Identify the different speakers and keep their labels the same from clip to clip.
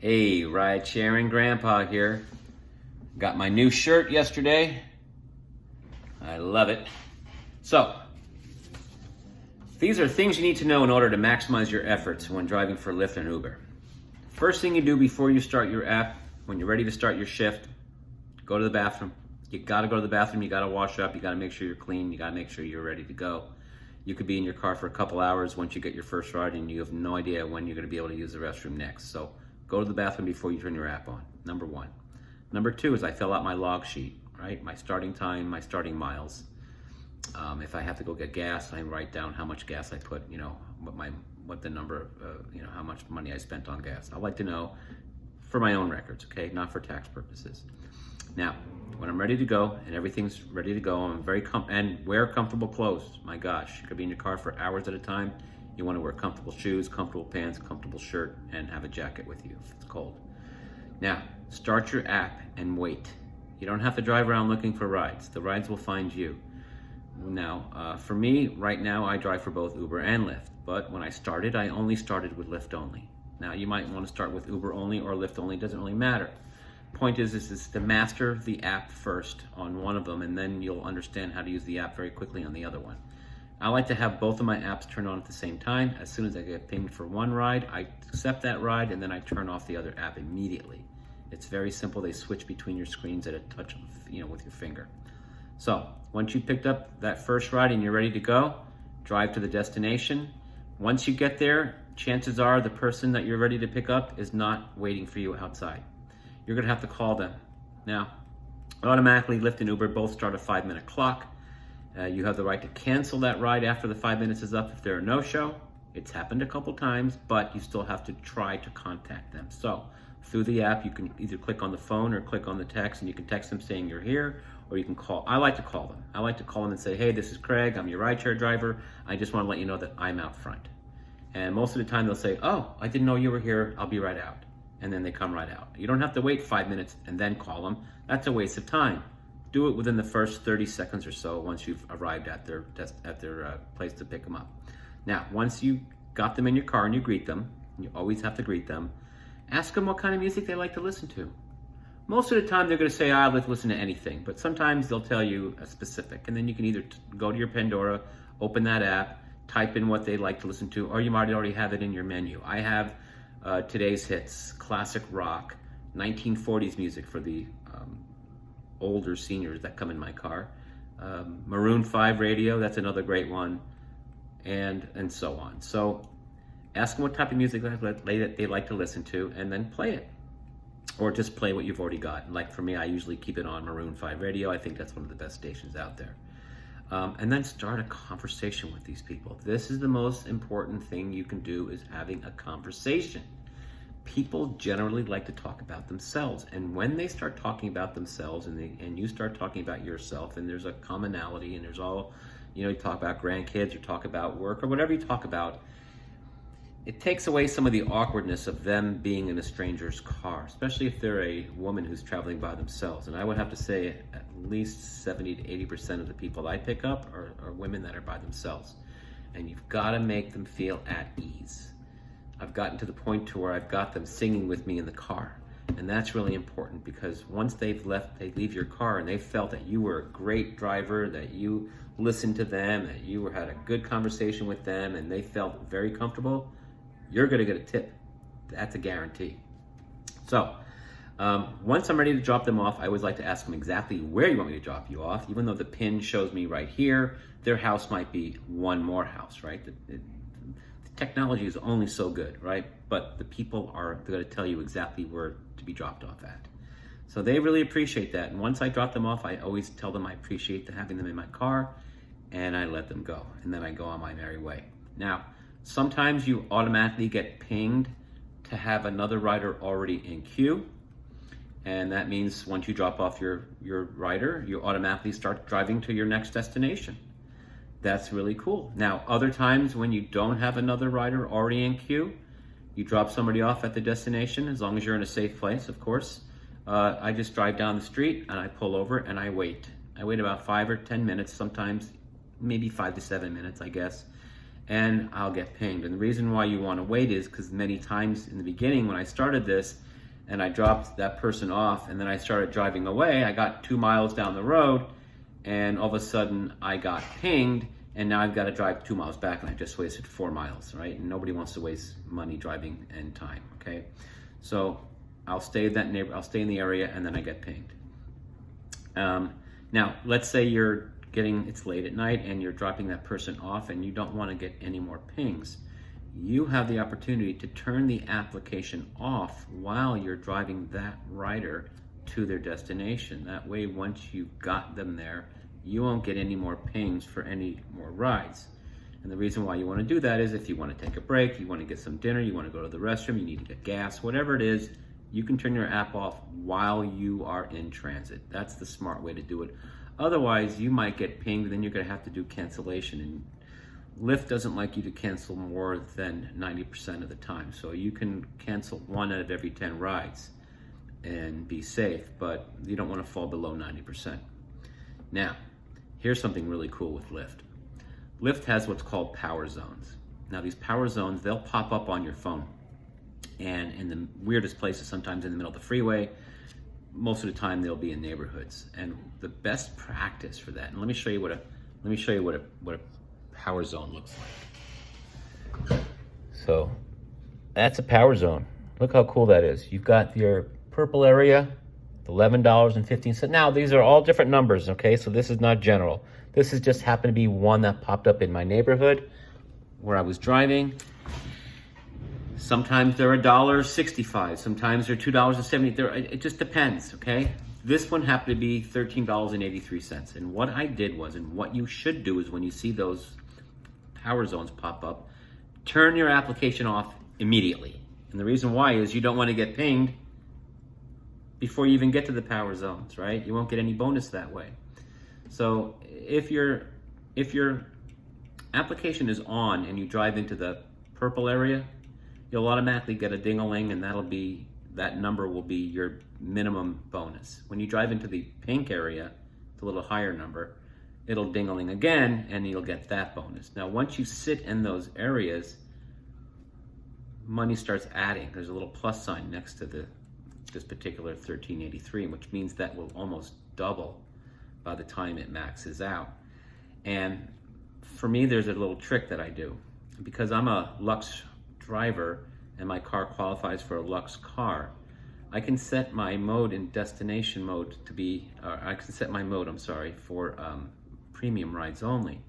Speaker 1: Hey, RideShare'n Grandpa here. Got my new shirt yesterday. I love it. So, these are things you need to know in order to maximize your efforts when driving for Lyft and Uber. First thing you do before you start your app, when you're ready to start your shift, go to the bathroom. You gotta go to the bathroom, you gotta wash up, you gotta make sure you're clean, you gotta make sure you're ready to go. You could be in your car for a couple hours once you get your first ride and you have no idea when you're gonna be able to use the restroom next. So go to the bathroom before you turn your app on, number one. Number two is I fill out my log sheet, right? My starting time, my starting miles. If I have to go get gas, I write down how much gas I put, what the number, how much money I spent on gas. I like to know for my own records, okay? Not for tax purposes. Now, when I'm ready to go and everything's ready to go, I'm and wear comfortable clothes. My gosh, you could be in your car for hours at a time. You want to wear comfortable shoes, comfortable pants, comfortable shirt, and have a jacket with you if it's cold. Now, start your app and wait. You don't have to drive around looking for rides. The rides will find you. Now, for me, right now, I drive for both Uber and Lyft. But when I started, I only started with Lyft only. Now, you might want to start with Uber only or Lyft only. It doesn't really matter. Point is to master the app first on one of them, and then you'll understand how to use the app very quickly on the other one. I like to have both of my apps turned on at the same time. As soon as I get pinged for one ride, I accept that ride, and then I turn off the other app immediately. It's very simple. They switch between your screens at a touch of, with your finger. So once you picked up that first ride and you're ready to go, drive to the destination. Once you get there, chances are the person that you're ready to pick up is not waiting for you outside. You're gonna have to call them. Now, automatically Lyft and Uber both start a 5-minute clock. You have the right to cancel that ride after the 5 minutes is up if they're a no-show. It's happened a couple times, but you still have to try to contact them. So through the app, you can either click on the phone or click on the text, and you can text them saying you're here, or you can call. I like to call them. I like to call them and say, hey, this is Craig, I'm your rideshare driver. I just wanna let you know that I'm out front. And most of the time they'll say, oh, I didn't know you were here, I'll be right out. And then they come right out. You don't have to wait 5 minutes and then call them. That's a waste of time. Do it within the first 30 seconds or so once you've arrived at their place to pick them up. Now, once you got them in your car and you greet them, you always have to greet them, ask them what kind of music they like to listen to. Most of the time they're gonna say, I like to listen to anything, but sometimes they'll tell you a specific, and then you can either go to your Pandora, open that app, type in what they like to listen to, or you might already have it in your menu. I have today's hits, classic rock, 1940s music for the older seniors that come in my car, Maroon 5 radio, that's another great one, and so on. So ask them what type of music they like to listen to, and then play it. Or just play what you've already got. Like for me, I usually keep it on Maroon 5 radio. I think that's one of the best stations out there. And then start a conversation with these people. This is the most important thing you can do, is having a conversation. People generally like to talk about themselves. And when they start talking about themselves and you start talking about yourself, and there's a commonality, and there's all, you talk about grandkids, you talk about work, or whatever you talk about, it takes away some of the awkwardness of them being in a stranger's car, especially if they're a woman who's traveling by themselves. And I would have to say at least 70 to 80% of the people I pick up are women that are by themselves. And you've got to make them feel at ease. I've gotten to the point to where I've got them singing with me in the car. And that's really important, because once they leave your car and they felt that you were a great driver, that you listened to them, that you had a good conversation with them, and they felt very comfortable, you're gonna get a tip. That's a guarantee. So once I'm ready to drop them off, I always like to ask them exactly where you want me to drop you off. Even though the pin shows me right here, their house might be one more house, right? The technology is only so good, right? But the people are gonna tell you exactly where to be dropped off at. So they really appreciate that. And once I drop them off, I always tell them I appreciate having them in my car, and I let them go. And then I go on my merry way. Now, sometimes you automatically get pinged to have another rider already in queue. And that means once you drop off your rider, you automatically start driving to your next destination. That's really cool. Now, other times when you don't have another rider already in queue, you drop somebody off at the destination, as long as you're in a safe place, of course. I just drive down the street and I pull over and I wait. I wait about 5 or 10 minutes, sometimes maybe 5 to 7 minutes, I guess. And I'll get pinged. And the reason why you want to wait is because many times in the beginning when I started this, and I dropped that person off, and then I started driving away. I got 2 miles down the road, and all of a sudden I got pinged, and now I've got to drive 2 miles back, and I just wasted 4 miles, right? And nobody wants to waste money driving and time, okay? So I'll stay in the area, and then I get pinged. Now, let's say it's late at night and you're dropping that person off and you don't want to get any more pings. You have the opportunity to turn the application off while you're driving that rider to their destination. That way, once you've got them there, you won't get any more pings for any more rides. And the reason why you want to do that is if you want to take a break, you want to get some dinner, you want to go to the restroom, you need to get gas, whatever it is, you can turn your app off while you are in transit. That's the smart way to do it. Otherwise, you might get pinged, then you're going to have to do cancellation. And Lyft doesn't like you to cancel more than 90% of the time. So you can cancel 1 out of every 10 rides and be safe, but you don't want to fall below 90%. Now, here's something really cool with Lyft. Lyft has what's called power zones. Now, these power zones, they'll pop up on your phone. And in the weirdest places, sometimes in the middle of the freeway, most of the time they'll be in neighborhoods. And the best practice for that, and let me show you what a power zone looks like. So that's a power zone. Look how cool that is. You've got your purple area, $11.15. Now these are all different numbers, okay? So this is not general. This is just happened to be one that popped up in my neighborhood where I was driving. Sometimes they're $1.65, sometimes they're $2.70. It just depends, okay? This one happened to be $13.83. And what I did was, and what you should do is when you see those power zones pop up, turn your application off immediately. And the reason why is you don't want to get pinged before you even get to the power zones, right? You won't get any bonus that way. So if your application is on and you drive into the purple area, you'll automatically get a ding-a-ling, and that number will be your minimum bonus. When you drive into the pink area, it's a little higher number, it'll ding-a-ling again, and you'll get that bonus. Now, once you sit in those areas, money starts adding. There's a little plus sign next to this particular 1383, which means that will almost double by the time it maxes out. And for me, there's a little trick that I do. Because I'm a Lux driver and my car qualifies for a Lux car, I can set my mode in destination mode to be, I can set my mode, for premium rides only,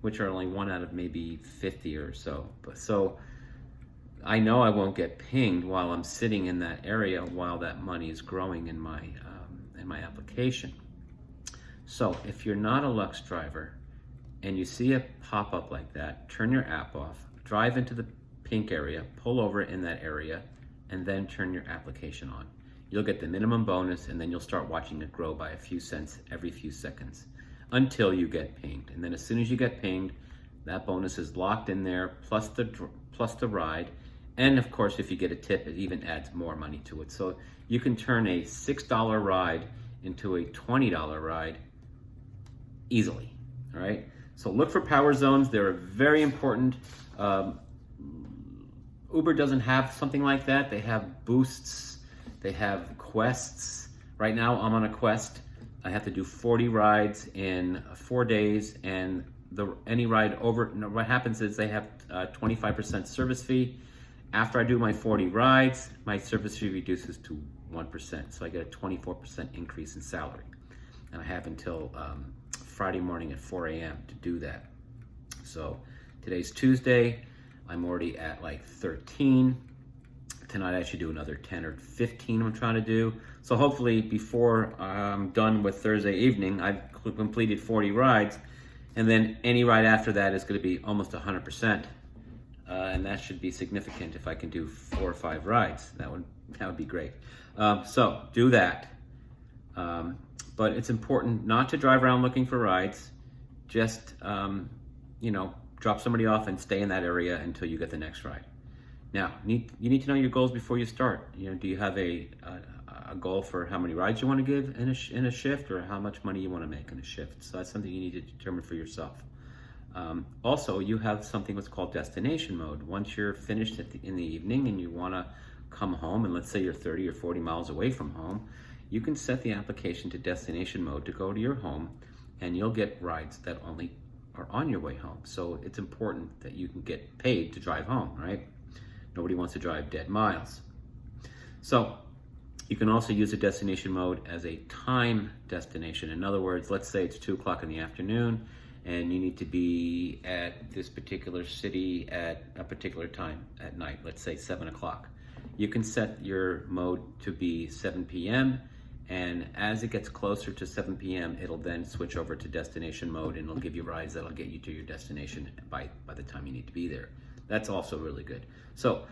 Speaker 1: which are only 1 out of maybe 50 or so. So I know I won't get pinged while I'm sitting in that area while that money is growing in my application. So if you're not a Lux driver and you see a pop-up like that, turn your app off, drive into the pink area, pull over in that area, and then turn your application on. You'll get the minimum bonus, and then you'll start watching it grow by a few cents every few seconds until you get pinged. And then as soon as you get pinged, that bonus is locked in there, plus the ride. And of course, if you get a tip, it even adds more money to it. So you can turn a $6 ride into a $20 ride easily, all right? So look for power zones. They're very important. Uber doesn't have something like that. They have boosts, they have quests. Right now I'm on a quest. I have to do 40 rides in 4 days, and any ride over, what happens is they have 25% service fee. After I do my 40 rides, my service fee reduces to 1%. So I get a 24% increase in salary. And I have until Friday morning at 4 a.m. to do that. So today's Tuesday. I'm already at like 13. Tonight I should do another 10 or 15 I'm trying to do. So hopefully before I'm done with Thursday evening, I've completed 40 rides. And then any ride after that is going to be almost 100%. And that should be significant if I can do 4 or 5 rides. That would be great. So do that. But it's important not to drive around looking for rides. Just, drop somebody off and stay in that area until you get the next ride. Now, you need to know your goals before you start. Do you have a goal for how many rides you want to give in a shift, or how much money you want to make in a shift? So that's something you need to determine for yourself. Also, you have something what's called destination mode. Once you're finished in the evening and you want to come home, and let's say you're 30 or 40 miles away from home, you can set the application to destination mode to go to your home, and you'll get rides that only are on your way home. So it's important that you can get paid to drive home, right? Nobody wants to drive dead miles. So you can also use the destination mode as a time destination. In other words, let's say it's 2 o'clock in the afternoon and you need to be at this particular city at a particular time at night, let's say 7 o'clock. You can set your mode to be 7 p.m. and as it gets closer to 7 p.m. it'll then switch over to destination mode, and it'll give you rides that'll get you to your destination by the time you need to be there. That's also really good. So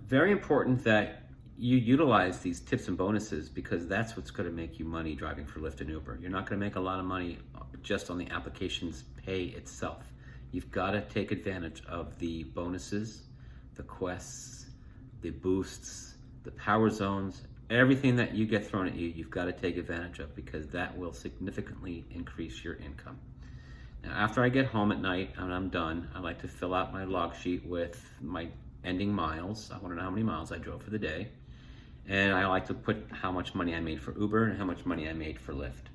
Speaker 1: very important that you utilize these tips and bonuses, because that's what's going to make you money driving for Lyft and Uber. You're not going to make a lot of money just on the application's pay itself. You've got to take advantage of the bonuses, the quests, the boosts, the power zones, everything that you get thrown at you, you've got to take advantage of, because that will significantly increase your income. Now, after I get home at night and I'm done, I like to fill out my log sheet with my ending miles. I want to know how many miles I drove for the day. And I like to put how much money I made for Uber and how much money I made for Lyft.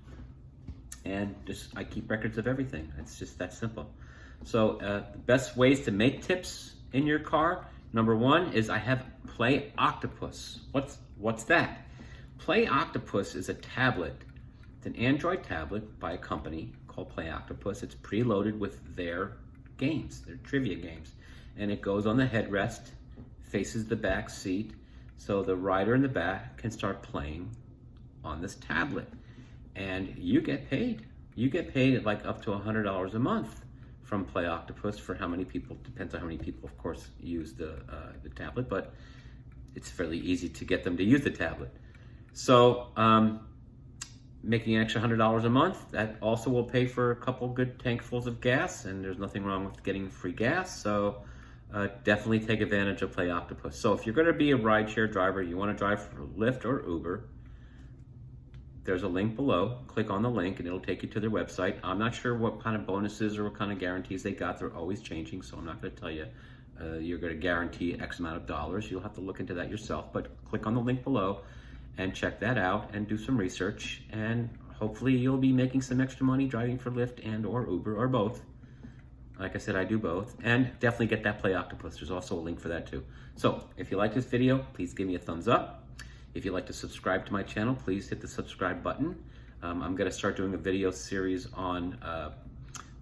Speaker 1: And just, I keep records of everything. It's just that simple. So the best ways to make tips in your car, number one is I have Play Octopus. What's that? Play Octopus is a tablet. It's an Android tablet by a company called Play Octopus. It's preloaded with their games, their trivia games. And it goes on the headrest, faces the back seat, so the rider in the back can start playing on this tablet. And you get paid. You get paid at like up to $100 a month from Play Octopus for how many people, depends on how many people, of course, use the tablet, but it's fairly easy to get them to use the tablet. So making an extra $100 a month, that also will pay for a couple good tankfuls of gas, and there's nothing wrong with getting free gas. So definitely take advantage of Play Octopus. So if you're going to be a rideshare driver, you want to drive for Lyft or Uber, there's a link below. Click on the link and it'll take you to their website. I'm not sure what kind of bonuses or what kind of guarantees they got. They're always changing, so I'm not going to tell you you're going to guarantee X amount of dollars. You'll have to look into that yourself, but click on the link below and check that out and do some research, and hopefully you'll be making some extra money driving for Lyft and or Uber or both. Like I said, I do both. And definitely get that Play Octopus. There's also a link for that too. So if you like this video, please give me a thumbs up. If you'd like to subscribe to my channel, please hit the subscribe button. I'm going to start doing a video series on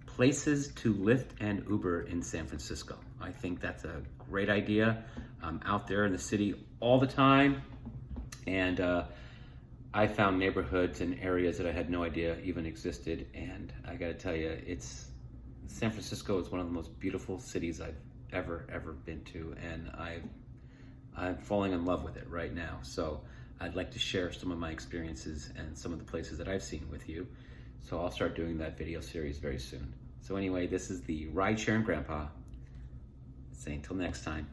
Speaker 1: places to Lyft and Uber in San Francisco. I think that's a great idea. I'm out there in the city all the time, and I found neighborhoods and areas that I had no idea even existed. And I got to tell you, San Francisco is one of the most beautiful cities I've ever been to, and I'm falling in love with it right now. So I'd like to share some of my experiences and some of the places that I've seen with you. So I'll start doing that video series very soon. So anyway, this is the RideShare'n Grandpa saying till next time.